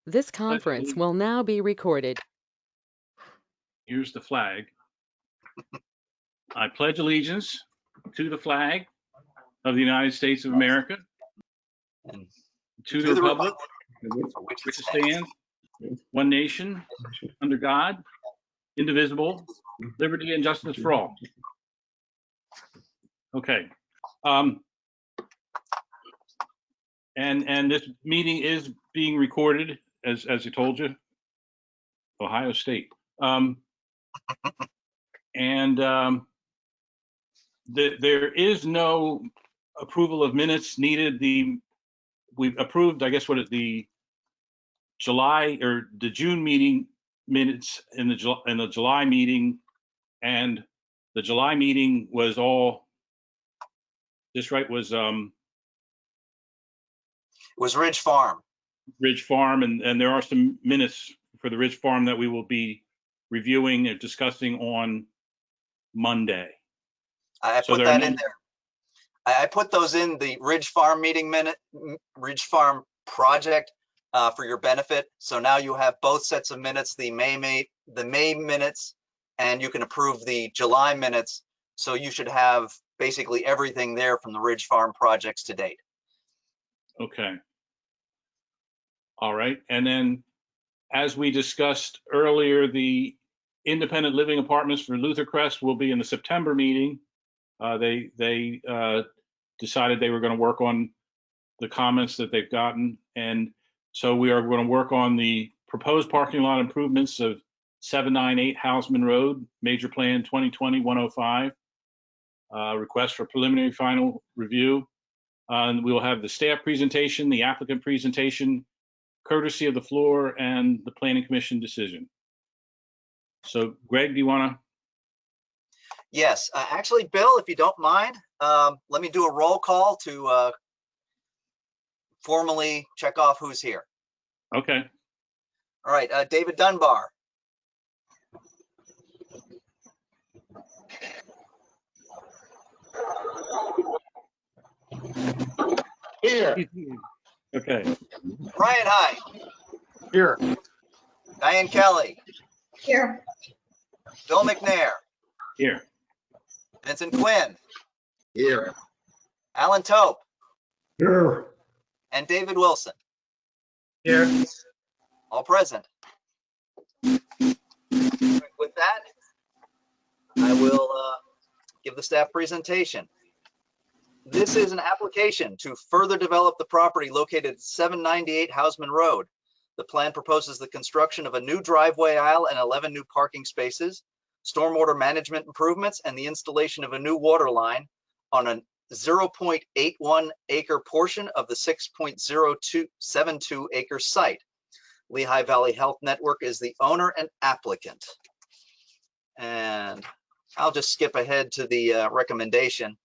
This conference will now be recorded. Here's the flag. I pledge allegiance to the flag of the United States of America, to the republic which stands one nation under God, indivisible, liberty and justice for all. Okay. And this meeting is being recorded, as I told you, Ohio State. There is no approval of minutes needed. We've approved, I guess, the July or the June meeting minutes in the July meeting, and the July meeting was all this, right? Was Ridge Farm. Ridge Farm, and there are some minutes for the Ridge Farm that we will be reviewing and discussing on Monday. I put that in there. I put those in the Ridge Farm meeting minute, Ridge Farm project for your benefit. So now you have both sets of minutes, the May minutes, and you can approve the July minutes. So you should have basically everything there from the Ridge Farm projects to date. Okay. All right. And then, as we discussed earlier, the independent living apartments for Luther Crest will be in the September meeting. They decided they were going to work on the comments that they've gotten. And so we are going to work on the proposed parking lot improvements of 798 Houseman Road, Major Plan 2020-105, request for preliminary final review. And we will have the staff presentation, the applicant presentation, courtesy of the floor, and the Planning Commission decision. So, Greg, do you want to? Yes, actually, Bill, if you don't mind, let me do a roll call to formally check off who's here. Okay. All right, David Dunbar. Here. Okay. Ryan High. Here. Diane Kelly. Here. Bill McNair. Here. Vincent Quinn. Here. Alan Tope. Here. And David Wilson. Here. All present. With that, I will give the staff presentation. This is an application to further develop the property located at 798 Houseman Road. The plan proposes the construction of a new driveway aisle and 11 new parking spaces, stormwater management improvements, and the installation of a new water line on a 0.81 acre portion of the 6.0272 acre site. Lehigh Valley Health Network is the owner and applicant. And I'll just skip ahead to the recommendation.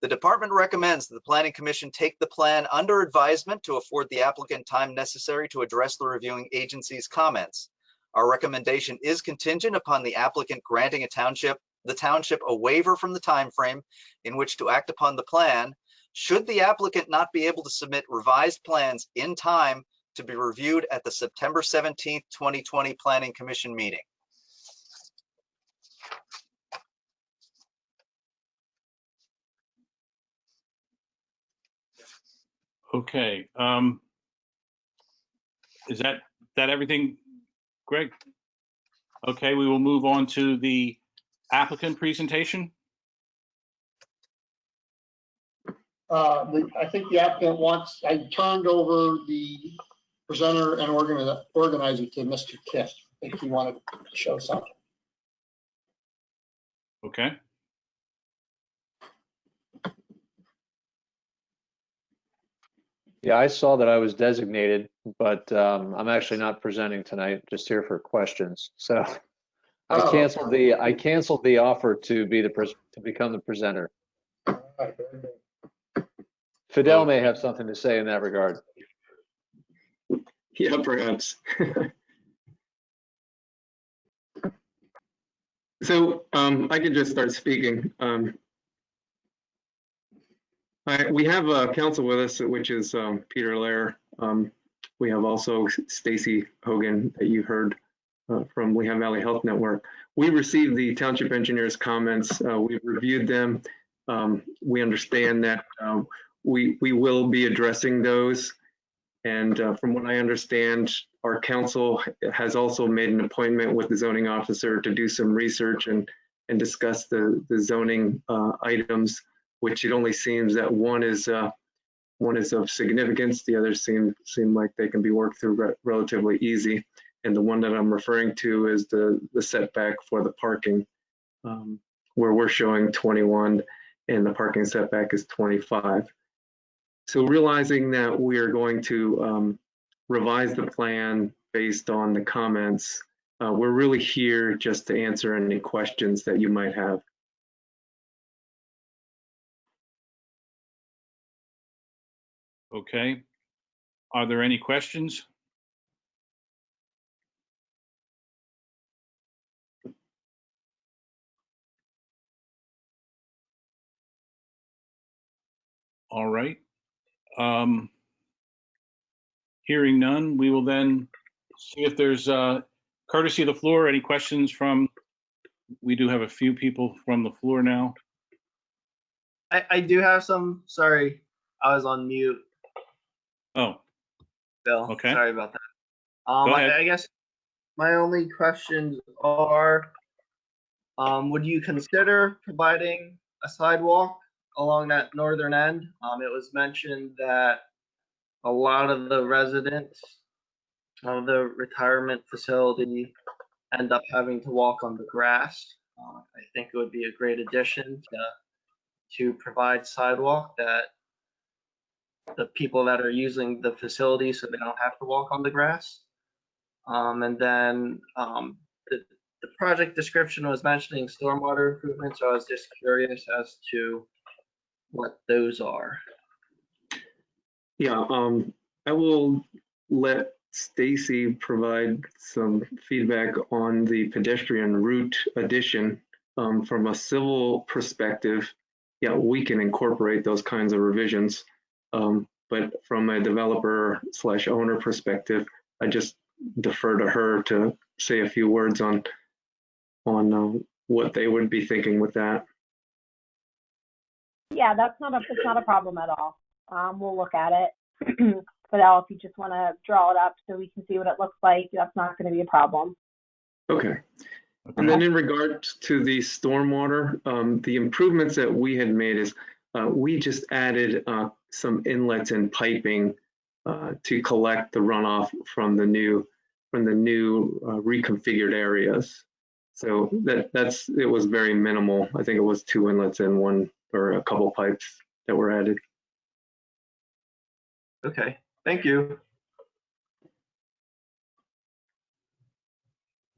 The department recommends that the Planning Commission take the plan under advisement to afford the applicant time necessary to address the reviewing agency's comments. Our recommendation is contingent upon the applicant granting the township a waiver from the time frame in which to act upon the plan, should the applicant not be able to submit revised plans in time to be reviewed at the September 17th, 2020 Planning Commission meeting. Okay. Is that everything, Greg? Okay, we will move on to the applicant presentation. I think the applicant wants, I turned over the presenter and organizer to Mr. Kiss. I think he wanted to show something. Okay. Yeah, I saw that I was designated, but I'm actually not presenting tonight, just here for questions. So I canceled the offer to become the presenter. Fidel may have something to say in that regard. Yeah, perhaps. So I can just start speaking. We have counsel with us, which is Peter Lair. We have also Stacy Hogan that you heard from Lehigh Valley Health Network. We received the township engineer's comments. We've reviewed them. We understand that we will be addressing those. And from what I understand, our council has also made an appointment with the zoning officer to do some research and discuss the zoning items, which it only seems that one is of significance. The others seem like they can be worked through relatively easy. And the one that I'm referring to is the setback for the parking, where we're showing 21 and the parking setback is 25. So realizing that we are going to revise the plan based on the comments, we're really here just to answer any questions that you might have. Okay. Are there any questions? All right. Hearing none, we will then see if there's courtesy of the floor. Any questions from, we do have a few people from the floor now. I do have some. Sorry, I was on mute, Oh, Bill. Okay. Sorry about that. Go ahead. I guess my only questions are, would you consider providing a sidewalk along that northern end? It was mentioned that a lot of the residents of the retirement facility end up having to walk on the grass. I think it would be a great addition to provide sidewalk that the people that are using the facility so they don't have to walk on the grass. And then the project description was mentioning stormwater improvements, so I was just curious as to what those are. Yeah, I will let Stacy provide some feedback on the pedestrian route addition. From a civil perspective, yeah, we can incorporate those kinds of revisions. But from a developer / owner perspective, I just defer to her to say a few words on what they would be thinking with that. Yeah, it's not a problem at all. We'll look at it. Fidel, if you just want to draw it up so we can see what it looks like, that's not going to be a problem. Okay. And then in regards to the stormwater, the improvements that we had made is we just added some inlets and piping to collect the runoff from the new reconfigured areas. So it was very minimal. I think it was 2 inlets and one or a couple pipes that were added. Okay, thank you.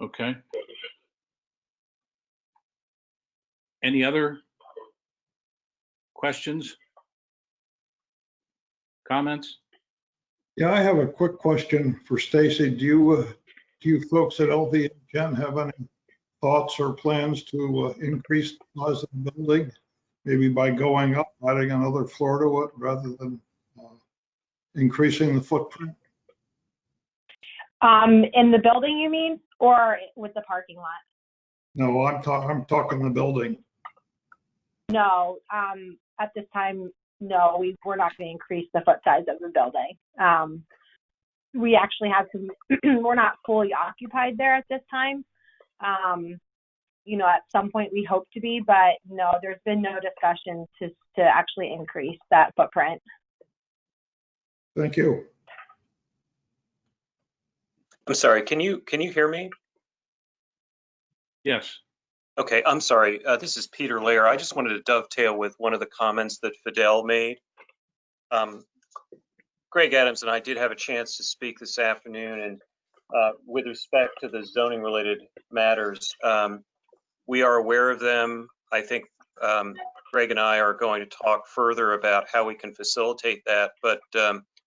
Okay. Any other questions? Comments? Yeah, I have a quick question for Stacy. Do you folks at LV and Gen have any thoughts or plans to increase the size of the building? Maybe by going up, adding another floor to it rather than increasing the footprint? In the building, you mean, or with the parking lot? No, I'm talking the building. No, at this time, no, we're not going to increase the foot size of the building. We actually have some, we're not fully occupied there at this time. At some point we hope to be, but no, there's been no discussion to actually increase that footprint. Thank you. I'm sorry, can you hear me? Yes. Okay, I'm sorry. This is Peter Lair. I just wanted to dovetail with one of the comments that Fidel made. Greg Adams and I did have a chance to speak this afternoon, and with respect to the zoning related matters, we are aware of them. I think Greg and I are going to talk further about how we can facilitate that, but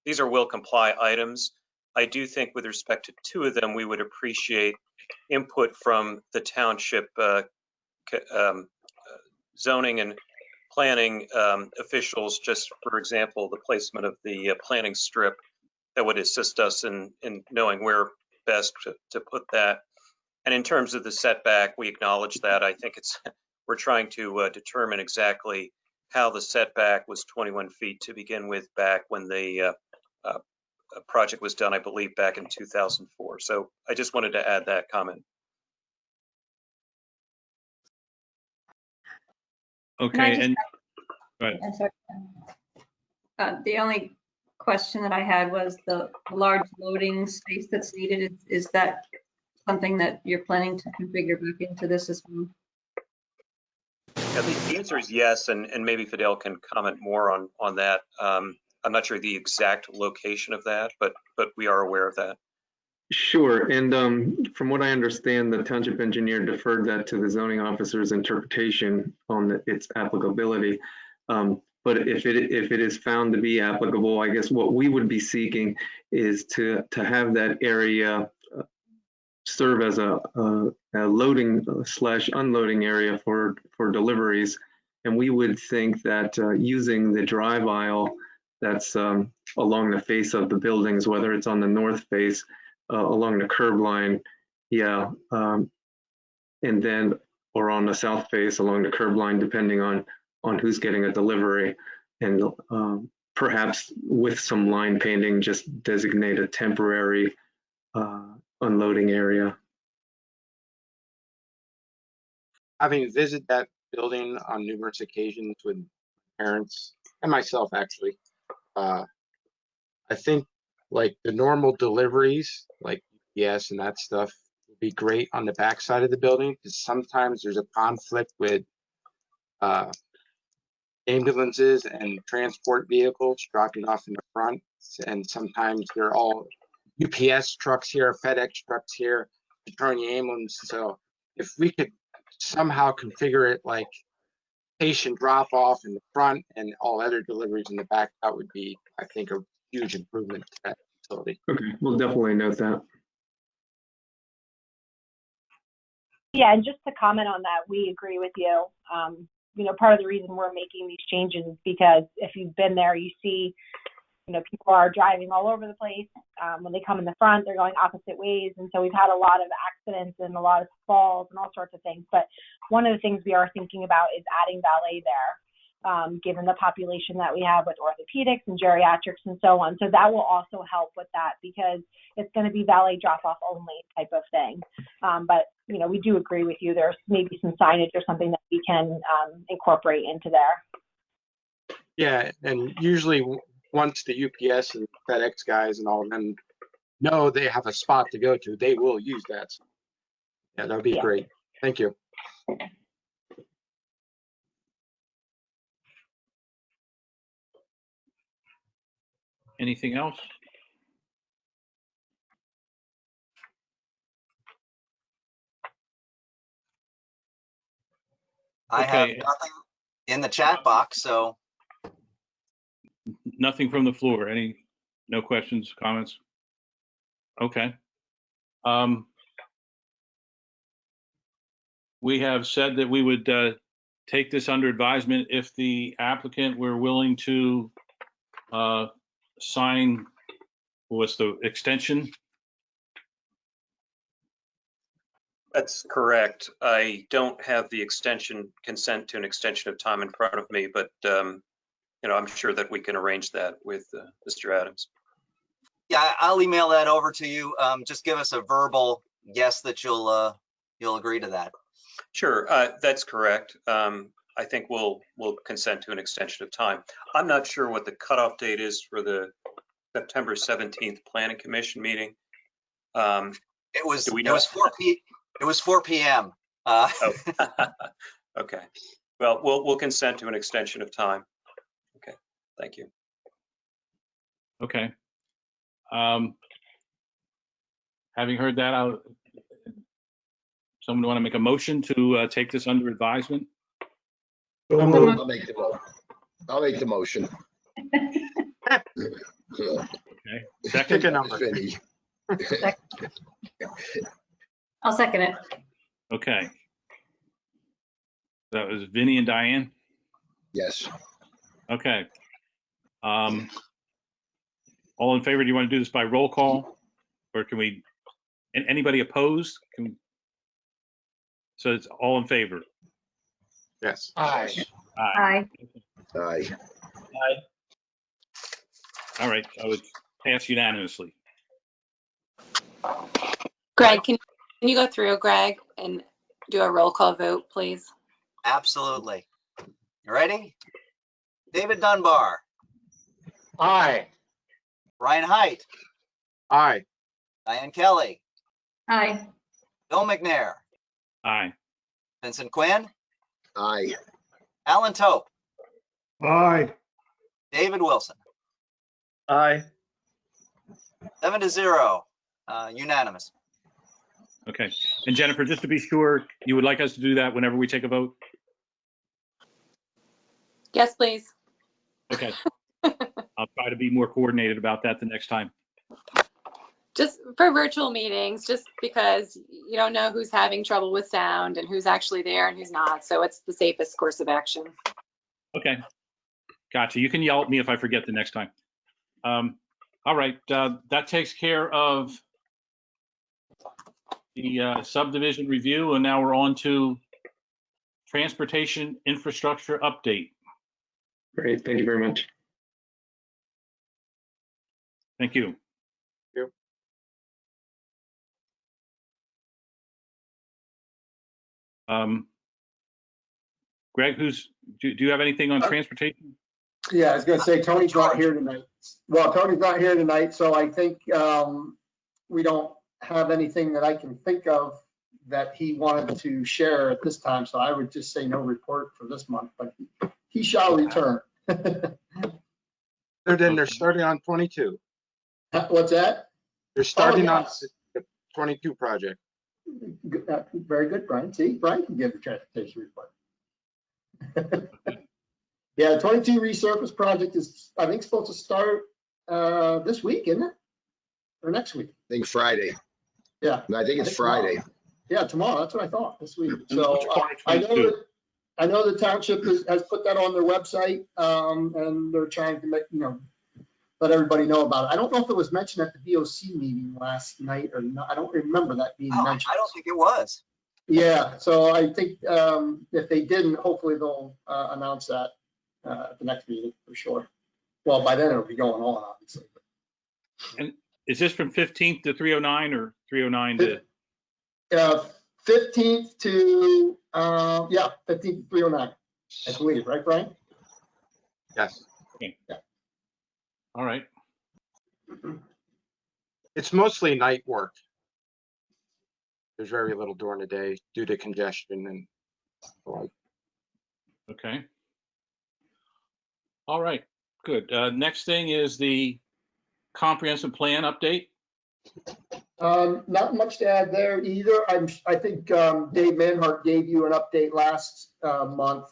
these are will comply items. I do think with respect to 2 of them, we would appreciate input from the township zoning and planning officials, just for example, the placement of the planning strip would assist us in knowing where best to put that. And in terms of the setback, we acknowledge that. I think we're trying to determine exactly how the setback was 21 feet to begin with back when the project was done, I believe, back in 2004. So I just wanted to add that comment. Okay, and go ahead. I'm sorry. The only question that I had was the large loading space that's needed. Is that something that you're planning to configure back into this as well? Yeah, the answer is yes, and maybe Fidel can comment more on that. I'm not sure the exact location of that, but we are aware of that. Sure, and from what I understand, the township engineer deferred that to the zoning officer's interpretation on its applicability. But if it is found to be applicable, I guess what we would be seeking is to have that area serve as a loading / unloading area for deliveries. And we would think that using the drive aisle that's along the face of the buildings, whether it's on the north face, along the curb line, yeah, and then or on the south face along the curb line, depending on who's getting a delivery, and perhaps with some line painting, just designate a temporary unloading area. Having visited that building on numerous occasions with parents and myself, actually, I think like the normal deliveries, like UPS and that stuff, would be great on the back side of the building, because sometimes there's a conflict with ambulances and transport vehicles dropping off in the front, and sometimes they're all UPS trucks here, FedEx trucks here, return the ambulance. So if we could somehow configure it like patient drop off in the front and all other deliveries in the back, that would be, I think, a huge improvement to that facility. Okay, we'll definitely note that. Yeah, and just to comment on that, we agree with you. You know, part of the reason we're making these changes is because if you've been there, you see, you know, people are driving all over the place. When they come in the front, they're going opposite ways. And so we've had a lot of accidents and a lot of falls and all sorts of things. But one of the things we are thinking about is adding valet there, given the population that we have with orthopedics and geriatrics and so on. So that will also help with that, because it's going to be valet drop-off only type of thing. But, you know, we do agree with you. There's maybe some signage or something that we can incorporate into there. Yeah, and usually once the UPS and FedEx guys and all of them know they have a spot to go to, they will use that. So, yeah, that would be great. Thank you. Anything else? I have nothing in the chat box, so. Nothing from the floor. No questions, comments? Okay. We have said that we would take this under advisement if the applicant were willing to sign, what's the extension? That's correct. I don't have the consent to an extension of time in front of me, but you know, I'm sure that we can arrange that with Mr. Adams. Yeah, I'll email that over to you. Just give us a verbal yes that you'll agree to that. Sure, that's correct. I think we'll consent to an extension of time. I'm not sure what the cutoff date is for the September 17th Planning Commission meeting. It was 4 p.m. Oh. Okay. Well, we'll consent to an extension of time. Okay. Thank you. Okay. Having heard that, someone want to make a motion to take this under advisement? I'll make the motion. Okay. Second. Pick a number. I'll second it. Okay. That was Vinny and Diane? Yes. Okay. All in favor? Do you want to do this by roll call? Or can we, and anybody opposed? So it's all in favor? Yes. Aye. Aye. Aye. All right, so it's passed unanimously. Greg, can you go through, Greg, and do a roll call vote, please? Absolutely. You ready? David Dunbar, Aye. Ryan Height, Aye. Diane Kelly, Aye. Bill McNair, Aye. Vincent Quinn, Aye. Alan Tope, Aye. David Wilson. Aye. 7-0, unanimous. Okay. And Jennifer, just to be sure, you would like us to do that whenever we take a vote? Yes, please. Okay. I'll try to be more coordinated about that the next time. Just for virtual meetings, just because you don't know who's having trouble with sound and who's actually there and who's not. So it's the safest course of action. Okay. Gotcha. You can yell at me if I forget the next time. All right. That takes care of the subdivision review, and now we're on to transportation infrastructure update. Great, thank you very much. Thank you. Yep. Greg, do you have anything on transportation? Yeah, I was gonna say, Tony's not here tonight. Well, Tony's not here tonight, so I think we don't have anything that I can think of that he wanted to share at this time, so I would just say no report for this month, but he shall return. They're starting on 22. What's that? They're starting on yes. the 22 project. Very good, Brian. See, Brian can give the transportation report. Yeah, 22 resurface project is, I think, supposed to start this week, isn't it? Or next week? I think Friday. Yeah. No, I think it's Friday. Tomorrow. Yeah, tomorrow. That's what I thought, this week. So I know the township has put that on their website, and they're trying to make, let everybody know about it. I don't know if it was mentioned at the VOC meeting last night or not. I don't remember that being mentioned. I don't think it was. Yeah, so I think if they didn't, hopefully they'll announce that at the next meeting for sure. Well, by then it'll be going on, obviously. And is this from 15th to 309 or 309 to? 15th to, 15th to 309, I believe, right, Brian? Yes. Okay. Yeah. All right. It's mostly night work. There's very little during the day due to congestion and the like. Okay. All right, good. Next thing is the comprehensive plan update. Not much to add there either. I think Dave Manhart gave you an update last month.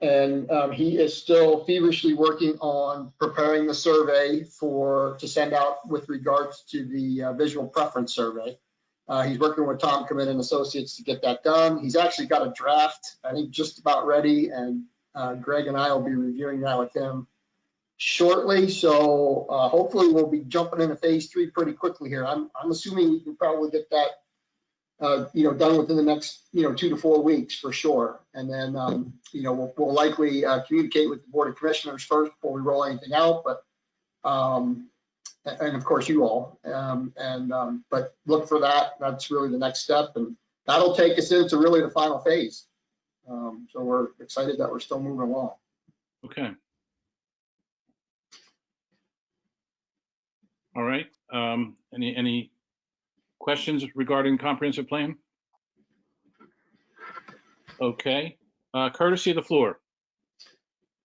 He is still feverishly working on preparing the survey to send out with regards to the visual preference survey. He's working with Tom Commit and Associates to get that done. He's actually got a draft, I think, just about ready, and Greg and I will be reviewing that with him shortly. So hopefully we'll be jumping into phase 3 pretty quickly here. I'm assuming we can probably get that done within the next 2 to 4 weeks for sure. And then we'll likely communicate with the Board of Commissioners first before we roll anything out. But and of course you all. But look for that. That's really the next step, and that'll take us into really the final phase. So we're excited that we're still moving along. Okay. All right. Any questions regarding comprehensive plan? Okay. Courtesy of the floor.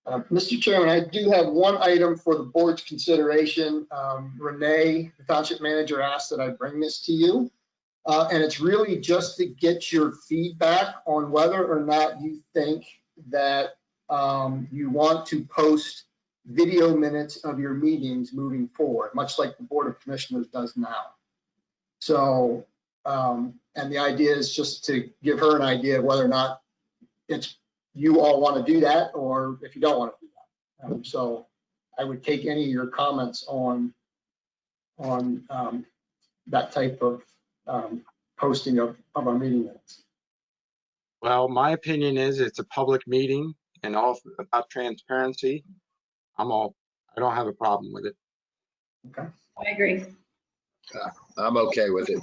Mr. Chairman, I do have one item for the board's consideration. Renee, the township manager, asked that I bring this to you. And it's really just to get your feedback on whether or not you think that you want to post video minutes of your meetings moving forward, much like the Board of Commissioners does now. So, and the idea is just to give her an idea of whether or not you all want to do that, or if you don't want to do that. So I would take any of your comments on that type of posting of our meeting minutes. Well, my opinion is it's a public meeting and all about transparency. I don't have a problem with it. Okay. I agree. I'm okay with it.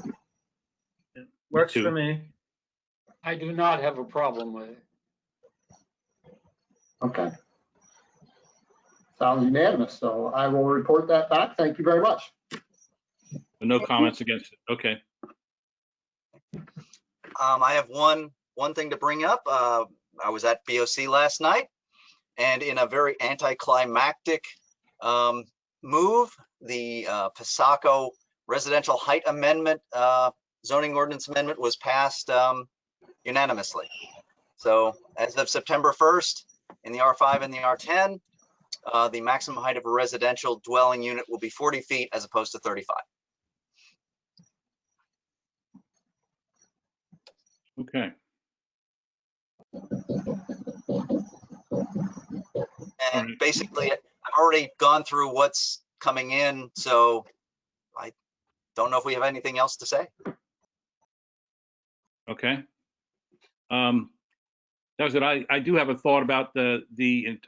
Works too. for me. I do not have a problem with it. Okay. Sounds unanimous. So I will report that back. Thank you very much. No comments against it. Okay. I have one thing to bring up. I was at BOC last night, and in a very anticlimactic move, the Pasaco residential height amendment, zoning ordinance amendment was passed unanimously. So as of September 1st, in the R5 and the R10, the maximum height of a residential dwelling unit will be 40 feet as opposed to 35. Okay. And Right. basically, I've already gone through what's coming in, so I don't know if we have anything else to say. Okay. That was it. I do have a thought about and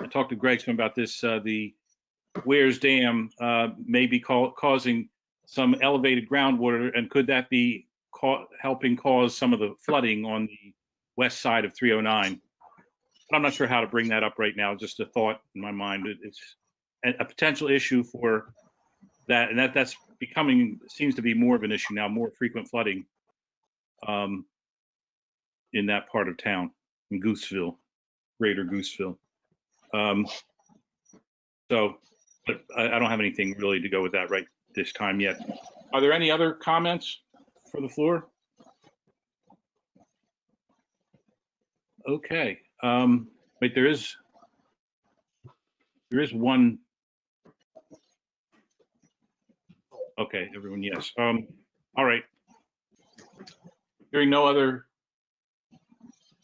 I talked to Greg some about this, the Weirs Dam may be causing some elevated groundwater, and could that be helping cause some of the flooding on the west side of 309? But I'm not sure how to bring that up right now. Just a thought in my mind. It's a potential issue for that, and that's seems to be more of an issue now, more frequent flooding in that part of town, in Gooseville, greater Gooseville. So, but I don't have anything really to go with that right this time yet. Are there any other comments for the floor? Okay. Wait, there is one. Okay, everyone, yes. All right. Hearing no other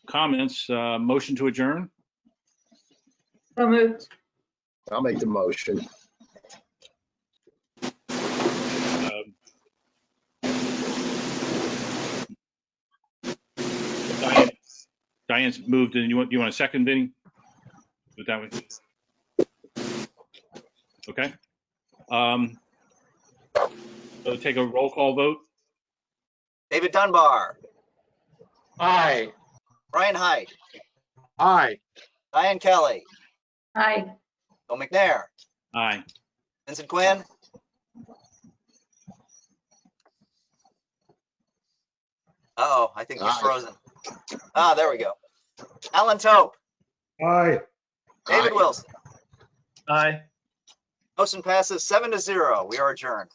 comments, motion to adjourn. So moved. I'll make the motion. Diane's moved, and you want a second, Vinny? Do it that way. Okay. So take a roll call vote. David Dunbar, Aye. Brian Hyde, Aye. Diane Kelly, Aye. Bill McNair, Aye. Vincent Quinn. Uh-oh, I think he's Aye. frozen. Ah, there we go. Alan Tope, Aye. David Aye. Wilson. Aye. Motion passes 7-0. We are adjourned.